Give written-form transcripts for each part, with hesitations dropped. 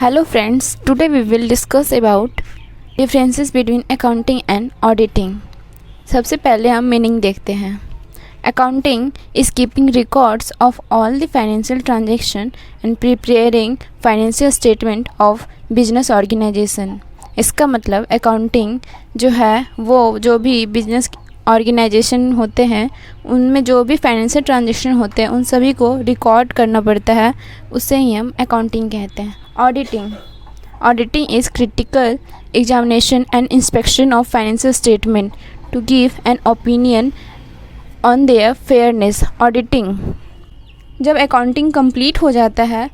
Hello friends, today we will discuss about differences between accounting and auditing. सबसे पहले हम meaning देखते हैं. Accounting is keeping records of all the financial transaction and preparing financial statement of business organization. इसका मतलब accounting जो है वो जो भी business ऑर्गेनाइजेशन होते हैं उनमें जो भी फाइनेंशियल ट्रांजेक्शन होते हैं उन सभी को रिकॉर्ड करना पड़ता है, उससे ही हम अकाउंटिंग कहते हैं. Auditing is critical examination and inspection of financial statement to give an opinion on their fairness. Auditing जब अकाउंटिंग कंप्लीट हो जाता है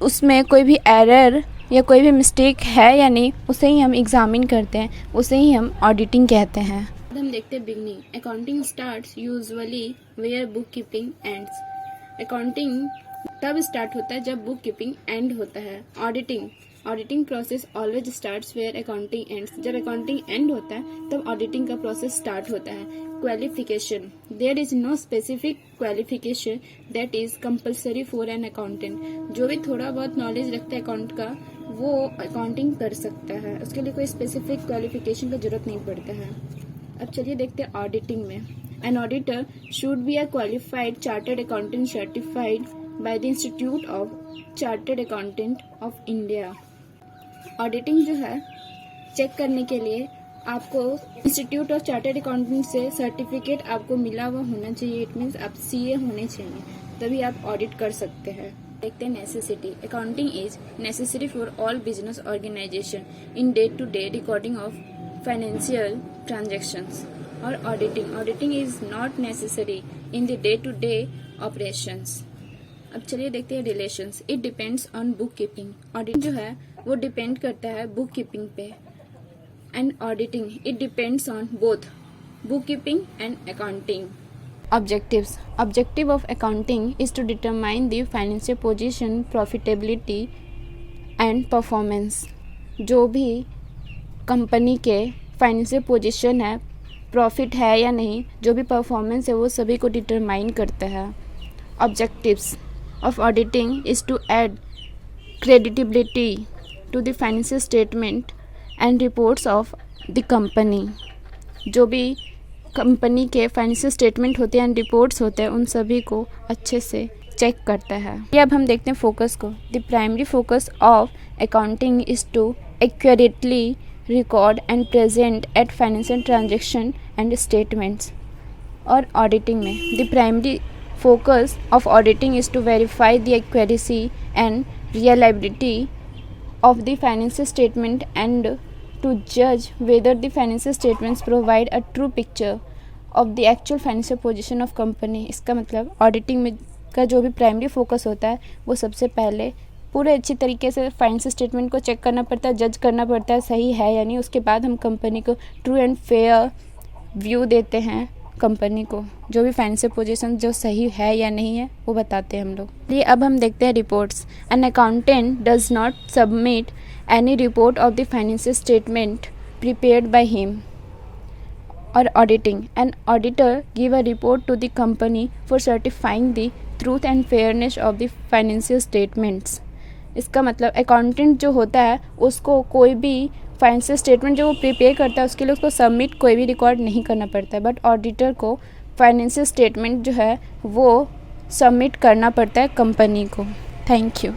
उसमें कोई भी एरर या कोई भी मिस्टेक है या नहीं, उसे ही हम एग्जामिन करते हैं, उसे ही हम ऑडिटिंग कहते हैं. हम देखते हैं beginning. Accounting starts usually where book keeping ends. Accounting तब स्टार्ट होता है जब बुक कीपिंग एंड होता है. Auditing process always starts where accounting ends. जब अकाउंटिंग एंड होता है तब ऑडिटिंग का प्रोसेस स्टार्ट होता है. Qualification. There is no specific qualification that is compulsory for an accountant. जो भी थोड़ा बहुत नॉलेज रखता है अकाउंट का वो अकाउंटिंग कर सकता है, उसके लिए कोई स्पेसिफिक क्वालिफिकेशन का जरूरत नहीं पड़ता है. अब चलिए देखते हैं ऑडिटिंग में. An auditor should be a qualified chartered accountant certified by the institute of chartered accountant of India. Auditing जो है चेक करने के लिए आपको इंस्टीट्यूट ऑफ चार्टर्ड अकाउंटेंट से सर्टिफिकेट आपको मिला हुआ होना चाहिए. इट मीन्स आप सीए होने चाहिए, तभी आप ऑडिट कर सकते हैं. देखते हैं necessity. Accounting is necessary for all business organisation in day to day recording of financial transactions. और auditing is not necessary in the day to day operations. अब चलिए देखते हैं relations. It depends on bookkeeping. Auditing जो है वो depend करता है bookkeeping पे. And auditing it depends on both bookkeeping and accounting. Objectives. Objective of accounting is to determine the financial position, profitability and performance. जो भी कंपनी के financial position है, प्रॉफिट है या नहीं, जो भी परफॉर्मेंस है वो सभी को डिटरमाइन करता है. Objectives of auditing is to add credibility to the financial statement and reports of the company. जो भी कंपनी के फाइनेंशियल स्टेटमेंट होते हैं एंड रिपोर्ट्स होते हैं उन सभी को अच्छे से चेक करता है. ये अब हम देखते हैं फोकस को. The primary focus of accounting is to accurately record and present at financial transaction and statements. और auditing में the primary focus of auditing is to verify the accuracy and reliability of the financial statement and to judge whether the financial statements provide a true picture of the actual financial position of company. इसका मतलब auditing में का जो भी primary focus होता है वो सबसे पहले पूरे अच्छी तरीके से फाइनेंशियल स्टेटमेंट को चेक करना पड़ता है, जज करना पड़ता है सही है या नहीं. उसके बाद हम कंपनी को ट्रू एंड फेयर व्यू देते हैं. कंपनी को जो भी फाइनेंशियल पोजीशन जो सही है या नहीं है वो बताते हैं हम लोग. ये अब हम देखते हैं reports. An accountant does not submit any report of the financial statement prepared by him. और auditing. An auditor give a report to the company for certifying the truth and fairness of the financial statements. इसका मतलब accountant जो होता है उसको कोई भी financial statement जो वो प्रिपेयर करता है उसके लिए उसको सबमिट कोई भी रिकॉर्ड नहीं करना पड़ता है, बट ऑडिटर को फाइनेंशियल स्टेटमेंट जो है वो सबमिट करना पड़ता है कंपनी को. Thank you.